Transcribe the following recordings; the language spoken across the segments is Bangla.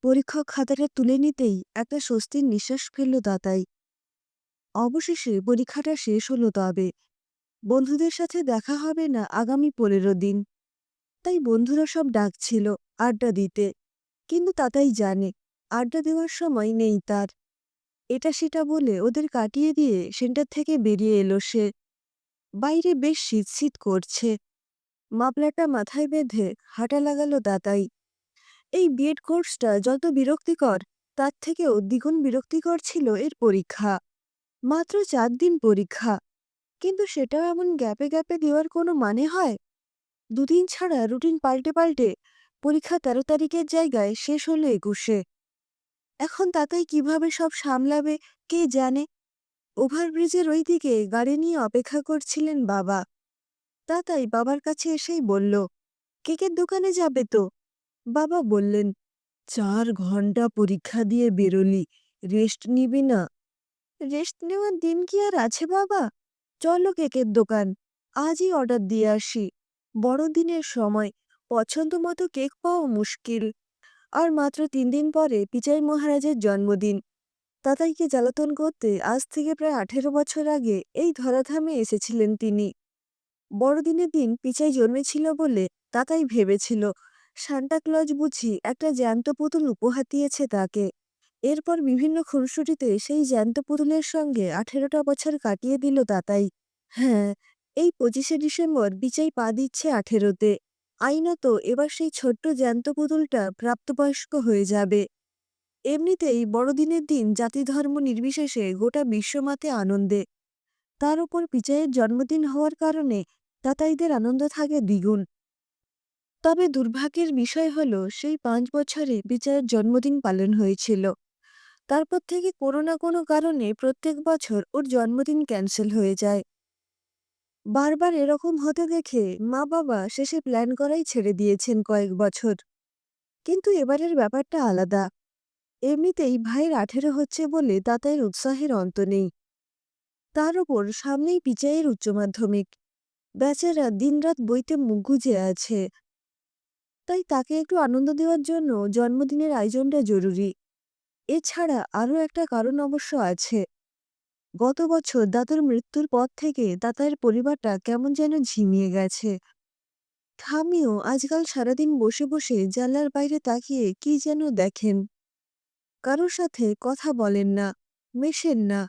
পরীক্ষা খাতাটা তুলে নিতেই একটা স্বস্তির নিঃশ্বাস ফেলল তাতাই। অবশেষে পরীক্ষাটা শেষ হলো তবে। বন্ধুদের সাথে দেখা হবে না আগামী ১৫ দিন। তাই বন্ধুরা সব ডাকছিল আড্ডা দিতে। কিন্তু তাতাই জানে, আড্ডা দেওয়ার সময় নেই তার। এটা সেটা বলে ওদের কাটিয়ে দিয়ে সেন্টার থেকে বেরিয়ে এলো সে। বাইরে বেশ শীত করছে। মাফলারটা মাথায় বেঁধে হাঁটা লাগালো তাতাই। এই বিএড কোর্সটা যত বিরক্তিকর, তার থেকেও দ্বিগুণ বিরক্তিকর ছিল এর পরীক্ষা। মাত্র ৪ দিন পরীক্ষা, কিন্তু সেটাও এমন গ্যাপে দেওয়ার কোনো মানে হয়? দুদিন ছাড়া রুটিন পাল্টে পরীক্ষা ১৩ তারিখের জায়গায় শেষ হলো ২১-এ। এখন তাতেই কিভাবে সব সামলাবে কে জানে। ওভারব্রিজের ওইদিকে গাড়ি নিয়ে অপেক্ষা করছিলেন বাবা। তাতাই বাবার কাছে এসেই বলল, কেকের দোকানে যাবে তো? বাবা বললেন, ৪ ঘন্টা পরীক্ষা দিয়ে বেরোলি, রেস্ট নিবি না? রেস্ট নেওয়ার দিন কি আর আছে বাবা? চলো কেকের দোকান, আজই অর্ডার দিয়ে আসি। বড়দিনের সময় পছন্দ মতো কেক পাওয়া মুশকিল। আর মাত্র ৩ দিন পরে পিচাই মহারাজের জন্মদিন। তাতাইকে জ্বালাতন করতে আজ থেকে প্রায় ১৮ বছর আগে এই ধরাধামে এসেছিলেন তিনি। বড়দিনের দিন পিচাই জন্মেছিল বলে তাতাই ভেবেছিল সান্টা ক্লজ বুঝি একটা জ্যান্ত পুতুল উপহার দিয়েছে তাকে। এরপর বিভিন্ন খুনসুটিতে সেই জ্যান্ত পুতুলের সঙ্গে ১৮টা বছর কাটিয়ে দিল তাতাই। হ্যাঁ, এই ২৫শে ডিসেম্বর পিচাই পা দিচ্ছে ১৮তে। আইনত এবার সেই ছোট্ট জ্যান্ত পুতুলটা প্রাপ্তবয়স্ক হয়ে যাবে। এমনিতেই বড়দিনের দিন জাতি ধর্ম নির্বিশেষে গোটা বিশ্বমাতে আনন্দে। তার উপর পিচাইয়ের জন্মদিন হওয়ার কারণে তাতাইদের আনন্দ থাকে দ্বিগুণ। তবে দুর্ভাগ্যের বিষয় হলো সেই ৫ বছরে পিচাইয়ের জন্মদিন পালন হয়েছিল। তারপর থেকে কোনো না কোনো কারণে প্রত্যেক বছর ওর জন্মদিন ক্যান্সেল হয়ে যায়। বারবার এরকম হতে দেখে মা বাবা শেষে প্ল্যান করাই ছেড়ে দিয়েছেন কয়েক বছর। কিন্তু এবারের ব্যাপারটা আলাদা। এমনিতেই ভাইয়ের ১৮ হচ্ছে বলে তাতাইয়ের উৎসাহের অন্ত নেই। তার ওপর সামনেই পিচাইয়ের উচ্চ মাধ্যমিক। বেচারা দিনরাত বইতে মুখ গুজে আছে। তাই তাকে একটু আনন্দ দেওয়ার জন্য জন্মদিনের আয়োজনটা জরুরি। এছাড়া আরও একটা কারণ অবশ্য আছে। গত বছর দাদুর মৃত্যুর পর থেকে তাতাইয়ের পরিবারটা কেমন যেন ঝিমিয়ে গেছে। ঠামিও আজকাল সারাদিন বসে জানলার বাইরে তাকিয়ে কি যেন দেখেন। কারোর সাথে কথা বলেন না, মেশেন না।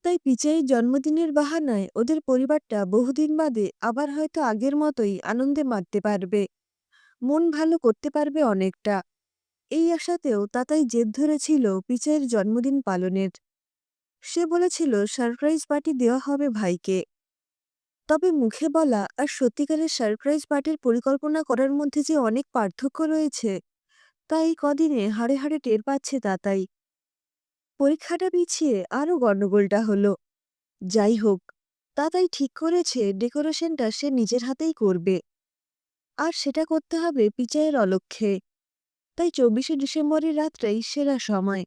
তাই পিচাইয়ের জন্মদিনের বাহানায় ওদের পরিবারটা বহুদিন বাদে আবার হয়তো আগের মতোই আনন্দে মাততে পারবে। মন ভালো করতে পারবে অনেকটা। এই আশাতেও তাতাই জেদ ধরেছিল পিচাইয়ের জন্মদিন পালনের। সে বলেছিল সারপ্রাইজ পার্টি দেওয়া হবে ভাইকে। তবে মুখে বলা আর সত্যিকারের সারপ্রাইজ পার্টির পরিকল্পনা করার মধ্যে যে অনেক পার্থক্য রয়েছে, তা এই কদিনে হাড়ে টের পাচ্ছে তাতাই। পরীক্ষাটা পিছিয়ে আরও গন্ডগোলটা হলো। যাই হোক, তাতাই ঠিক করেছে ডেকোরেশনটা সে নিজের হাতেই করবে। আর সেটা করতে হবে পিচাইয়ের অলক্ষ্যে। তাই ২৪শে ডিসেম্বরের রাতটাই সেরা সময়।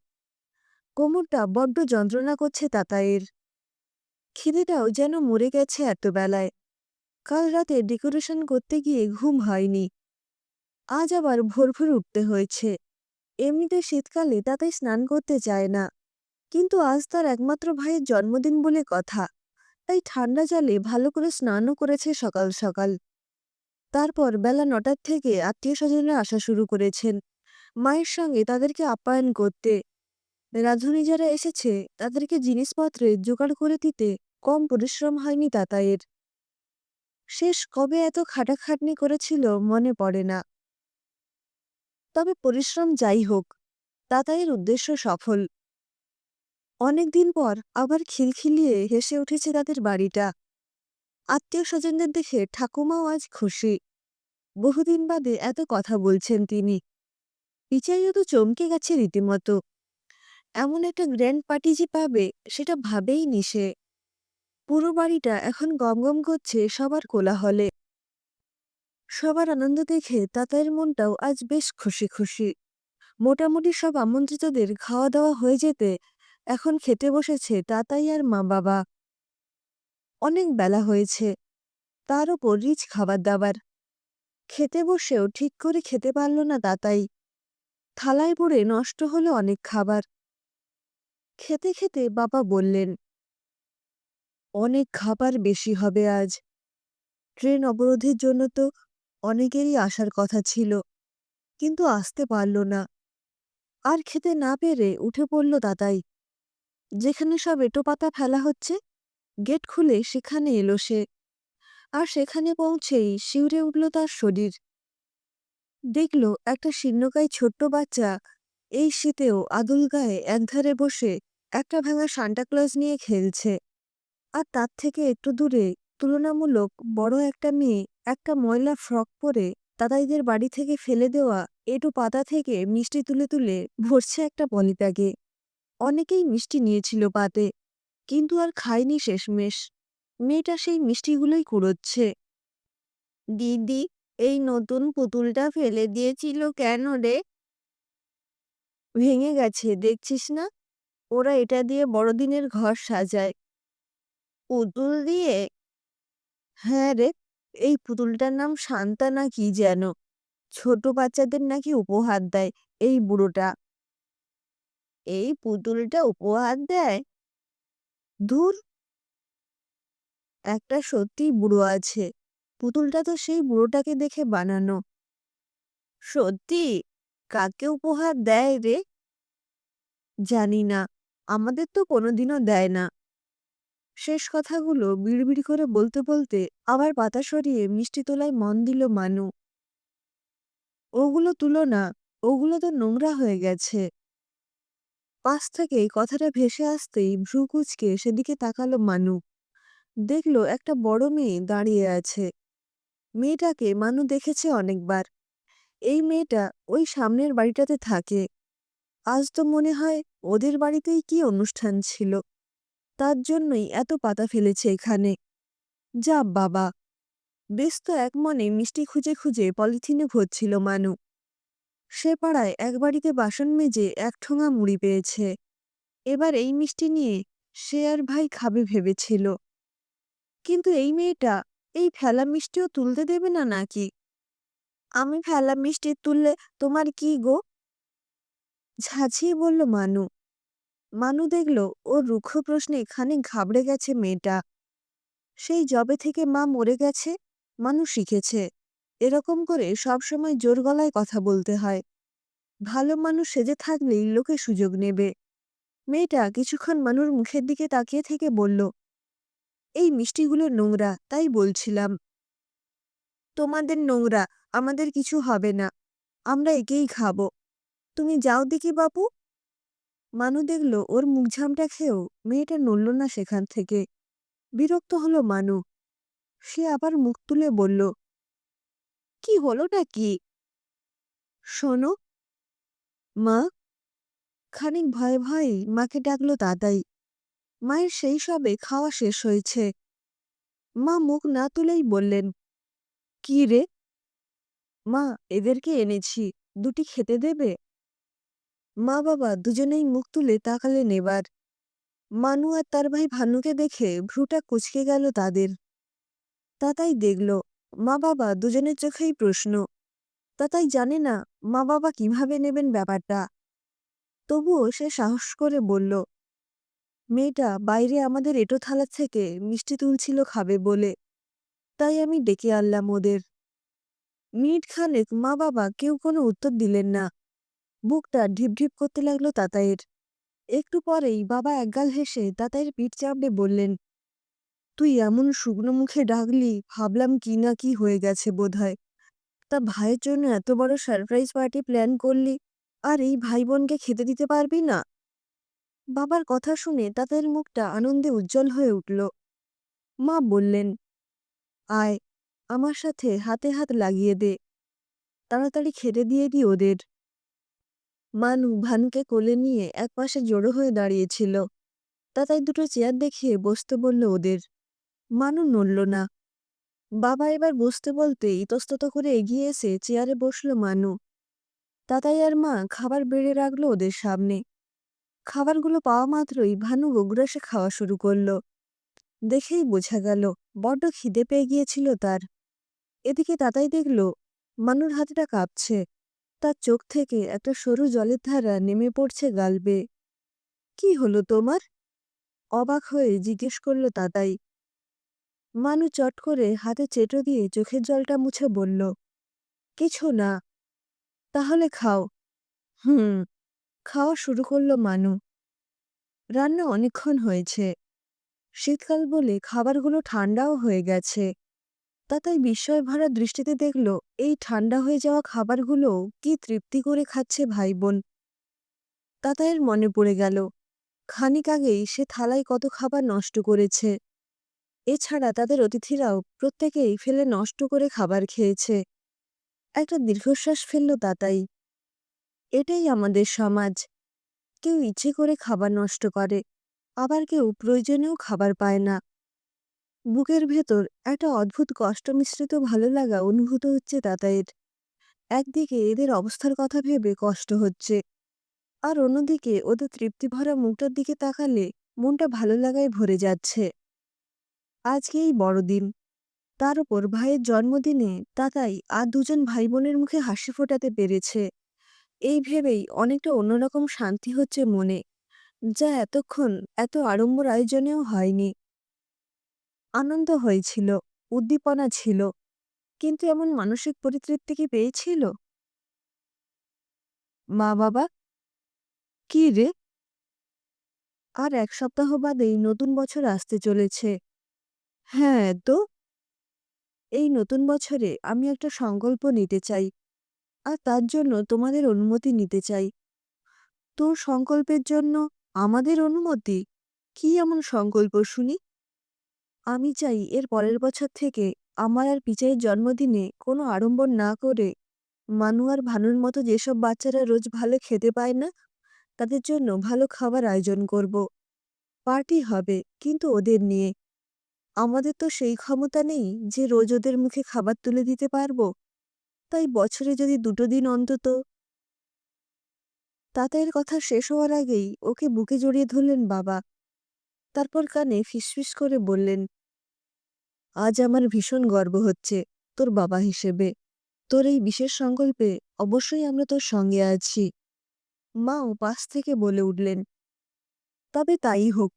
কোমরটা বড্ড যন্ত্রণা করছে তাতাইয়ের। খিদেটাও যেন মরে গেছে এত বেলায়। কাল রাতে ডেকোরেশন করতে গিয়ে ঘুম হয়নি। আজ আবার ভোর উঠতে হয়েছে। এমনিতে শীতকালে তাতাই স্নান করতে চায় না। কিন্তু আজ তার একমাত্র ভাইয়ের জন্মদিন বলে কথা। তাই ঠান্ডা জলে ভালো করে স্নানও করেছে সকাল। তারপর বেলা ৯টার থেকে আত্মীয়স্বজনরা আসা শুরু করেছেন মায়ের সঙ্গে তাদেরকে আপ্যায়ন করতে। রাঁধুনি যারা এসেছে তাদেরকে জিনিসপত্রের জোগাড় করে দিতে কম পরিশ্রম হয়নি তাতাইয়ের। শেষ কবে এত খাটাখাটনি করেছিল মনে পড়ে না। তবে পরিশ্রম যাই হোক, তাতাইয়ের উদ্দেশ্য সফল। অনেকদিন পর আবার খিলখিলিয়ে হেসে উঠেছে তাদের বাড়িটা। আত্মীয়-স্বজনদের দেখে ঠাকুমাও আজ খুশি। বহুদিন বাদে এত কথা বলছেন তিনি। পিচাইও তো চমকে গেছে রীতিমতো। এমন একটা গ্র্যান্ড পার্টি যে পাবে সেটা ভাবেইনি সে। পুরো বাড়িটা এখন গমগম করছে সবার কোলাহলে। সবার আনন্দ দেখে তাতাইয়ের মনটাও আজ বেশ খুশি। মোটামুটি সব আমন্ত্রিতদের খাওয়া দাওয়া হয়ে যেতে এখন খেতে বসেছে তাতাই আর মা বাবা। অনেক বেলা হয়েছে, তার ওপর রিচ খাবার দাবার। খেতে বসেও ঠিক করে খেতে পারল না তাতাই। থালায় পড়ে নষ্ট হলো অনেক খাবার। খেতে খেতে বাবা বললেন, অনেক খাবার বেশি হবে আজ। ট্রেন অবরোধের জন্য তো অনেকেরই আসার কথা ছিল, কিন্তু আসতে পারল না। আর খেতে না পেরে উঠে পড়ল তাতাই। যেখানে সব এঁটোপাতা ফেলা হচ্ছে, গেট খুলে সেখানে এলো সে। আর সেখানে পৌঁছেই শিউরে উঠল তার শরীর। দেখল একটা শীর্ণকায় ছোট্ট বাচ্চা এই শীতেও আদুল গায়ে একধারে বসে একটা ভাঙা সান্টাক্লজ নিয়ে খেলছে। আর তার থেকে একটু দূরে তুলনামূলক বড় একটা মেয়ে একটা ময়লা ফ্রক পরে দাদাইদের বাড়ি থেকে ফেলে দেওয়া এঁটো পাতা থেকে মিষ্টি তুলে তুলে ভরছে একটা পলিব্যাগে। অনেকেই মিষ্টি নিয়েছিল পাতে, কিন্তু আর খায়নি শেষমেশ। মেয়েটা সেই মিষ্টিগুলোই কুড়োচ্ছে। দিদি, এই নতুন পুতুলটা ফেলে দিয়েছিল কেন রে? ভেঙে গেছে দেখছিস না? ওরা এটা দিয়ে বড়দিনের ঘর সাজায়। পুতুল দিয়ে? হ্যাঁ রে, এই পুতুলটার নাম শান্তা না কি যেন। ছোট বাচ্চাদের নাকি উপহার দেয় এই বুড়োটা। এই পুতুলটা উপহার দেয়? ধুর, একটা সত্যিই বুড়ো আছে। পুতুলটা তো সেই বুড়োটাকে দেখে বানানো। সত্যি? কাকে উপহার দেয় রে? জানি না, আমাদের তো কোনোদিনও দেয় না। শেষ কথাগুলো বিড়বিড় করে বলতে বলতে আবার পাতা সরিয়ে মিষ্টি তোলায় মন দিল মানু। ওগুলো তুলো না, ওগুলো তো নোংরা হয়ে গেছে। পাশ থেকে কথাটা ভেসে আসতেই ভ্রু কুঁচকে সেদিকে তাকালো মানু। দেখল একটা বড় মেয়ে দাঁড়িয়ে আছে। মেয়েটাকে মানু দেখেছে অনেকবার। এই মেয়েটা ওই সামনের বাড়িটাতে থাকে। আজ তো মনে হয় ওদের বাড়িতেই কি অনুষ্ঠান ছিল, তার জন্যই এত পাতা ফেলেছে এখানে। যা বাবা! বেশ তো এক মনে মিষ্টি খুঁজে খুঁজে পলিথিনে ভরছিল মানু। সে পাড়ায় এক বাড়িতে বাসন মেজে এক ঠোঙা মুড়ি পেয়েছে। এবার এই মিষ্টি নিয়ে সে আর ভাই খাবে ভেবেছিল। কিন্তু এই মেয়েটা এই ফেলা মিষ্টিও তুলতে দেবে না নাকি? আমি ফেলা মিষ্টি তুললে তোমার কি গো? ঝাঁঝিয়ে বলল মানু। মানু দেখল ওর রুক্ষ প্রশ্নে খানিক ঘাবড়ে গেছে মেয়েটা। সেই যবে থেকে মা মরে গেছে, মানু শিখেছে এরকম করে সবসময় জোর গলায় কথা বলতে হয়। ভালো মানুষ সেজে থাকলেই লোকে সুযোগ নেবে। মেয়েটা কিছুক্ষণ মানুর মুখের দিকে তাকিয়ে থেকে বলল, এই মিষ্টিগুলো নোংরা, তাই বলছিলাম। তোমাদের নোংরা, আমাদের কিছু হবে না। আমরা একেই খাবো। তুমি যাও দেখি বাপু। মানু দেখল ওর মুখ ঝামটা খেয়েও মেয়েটা নড়ল না সেখান থেকে। বিরক্ত হলো মানু। সে আবার মুখ তুলে বলল, কি হলোটা কি? শোনো। মা? খানিক ভয়ে ভয়েই মাকে ডাকলো দাদাই। মায়ের সেই সবে খাওয়া শেষ হয়েছে। মা মুখ না তুলেই বললেন, কি রে? মা, এদেরকে এনেছি, দুটি খেতে দেবে? মা বাবা দুজনেই মুখ তুলে তাকালেন এবার। মানু আর তার ভাই ভানুকে দেখে ভ্রুটা কুঁচকে গেল তাদের। তাতাই দেখল মা বাবা দুজনের চোখেই প্রশ্ন। তাতাই জানে না মা বাবা কিভাবে নেবেন ব্যাপারটা। তবুও সে সাহস করে বলল, মেয়েটা বাইরে আমাদের এঁটো থালা থেকে মিষ্টি তুলছিল খাবে বলে, তাই আমি ডেকে আনলাম ওদের। মিনিট খানেক মা বাবা কেউ কোনো উত্তর দিলেন না। বুকটা ঢিপঢিপ করতে লাগলো তাতাইয়ের। একটু পরেই বাবা একগাল হেসে তাতাইয়ের পিঠ চাপড়ে বললেন, তুই এমন শুকনো মুখে ডাকলি, ভাবলাম কি না কি হয়ে গেছে বোধহয়। তা ভাইয়ের জন্য এত বড় সারপ্রাইজ পার্টি প্ল্যান করলি, আর এই ভাই বোনকে খেতে দিতে পারবি না? বাবার কথা শুনে তাতাইয়ের মুখটা আনন্দে উজ্জ্বল হয়ে উঠল। মা বললেন, আয়, আমার সাথে হাতে হাত লাগিয়ে দে, তাড়াতাড়ি খেতে দিয়ে দি ওদের। মানু ভানুকে কোলে নিয়ে একপাশে জড়ো হয়ে দাঁড়িয়েছিল। তাতাই দুটো চেয়ার দেখিয়ে বসতে বলল ওদের। মানু নড়ল না। বাবা এবার বসতে বলতে ইতস্তত করে এগিয়ে এসে চেয়ারে বসল মানু। তাতাই আর মা খাবার বেড়ে রাখলো ওদের সামনে। খাবারগুলো পাওয়া মাত্রই ভানু গোগ্রাসে খাওয়া শুরু করল। দেখেই বোঝা গেল বড্ড খিদে পেয়ে গিয়েছিল তার। এদিকে তাতাই দেখল মানুর হাতটা কাঁপছে। তার চোখ থেকে একটা সরু জলের ধারা নেমে পড়ছে গাল বেয়ে। কি হলো তোমার? অবাক হয়ে জিজ্ঞেস করল তাতাই। মানু চট করে হাতে চেটো দিয়ে চোখের জলটা মুছে বলল, কিছু না। তাহলে খাও। হুম। খাওয়া শুরু করল মানু। রান্না অনেকক্ষণ হয়েছে। শীতকাল বলে খাবারগুলো ঠান্ডাও হয়ে গেছে। তাতাই বিস্ময় ভরা দৃষ্টিতে দেখল এই ঠান্ডা হয়ে যাওয়া খাবারগুলো কি তৃপ্তি করে খাচ্ছে ভাই বোন। তাতাইয়ের মনে পড়ে গেল খানিক আগেই সে থালায় কত খাবার নষ্ট করেছে। এছাড়া তাদের অতিথিরাও প্রত্যেকেই ফেলে নষ্ট করে খাবার খেয়েছে। একটা দীর্ঘশ্বাস ফেলল তাতাই। এটাই আমাদের সমাজ। কেউ ইচ্ছে করে খাবার নষ্ট করে, আবার কেউ প্রয়োজনেও খাবার পায় না। বুকের ভেতর একটা অদ্ভুত কষ্ট মিশ্রিত ভালো লাগা অনুভূত হচ্ছে তাতাইয়ের। একদিকে এদের অবস্থার কথা ভেবে কষ্ট হচ্ছে, আর অন্যদিকে ওদের তৃপ্তিভরা মুখটার দিকে তাকালে মনটা ভালো লাগায় ভরে যাচ্ছে। আজকে এই বড়দিন, তার উপর ভাইয়ের জন্মদিনে তাতাই আর দুজন ভাই বোনের মুখে হাসি ফোটাতে পেরেছে। এই ভেবেই অনেকটা অন্যরকম শান্তি হচ্ছে মনে, যা এতক্ষণ এত আড়ম্বর আয়োজনেও হয়নি। আনন্দ হয়েছিল, উদ্দীপনা ছিল, কিন্তু এমন মানসিক পরিতৃপ্তি কি পেয়েছিল? মা বাবা, কি রে? আর ১ সপ্তাহ বাদেই নতুন বছর আসতে চলেছে। হ্যাঁ তো, এই নতুন বছরে আমি একটা সংকল্প নিতে চাই, আর তার জন্য তোমাদের অনুমতি নিতে চাই। তোর সংকল্পের জন্য আমাদের অনুমতি? কি এমন সংকল্প শুনি? আমি চাই এর পরের বছর থেকে আমার আর পিচাইয়ের জন্মদিনে কোনো আড়ম্বর না করে মানু আর ভানুর মতো যেসব বাচ্চারা রোজ ভালো খেতে পায় না, তাদের জন্য ভালো খাবার আয়োজন করব। পার্টি হবে, কিন্তু ওদের নিয়ে। আমাদের তো সেই ক্ষমতা নেই যে রোজ ওদের মুখে খাবার তুলে দিতে পারবো। তাই বছরে যদি ২ দিন অন্তত। তাতাইয়ের কথা শেষ হওয়ার আগেই ওকে বুকে জড়িয়ে ধরলেন বাবা। তারপর কানে ফিসফিস করে বললেন, আজ আমার ভীষণ গর্ব হচ্ছে তোর বাবা হিসেবে। তোর এই বিশেষ সংকল্পে অবশ্যই আমরা তোর সঙ্গে আছি। মাও পাশ থেকে বলে উঠলেন, তবে তাই হোক।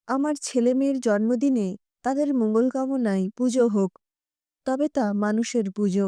আমার ছেলে মেয়ের জন্মদিনে তাদের মঙ্গল কামনায় পুজো হোক, তবে তা মানুষের পুজো।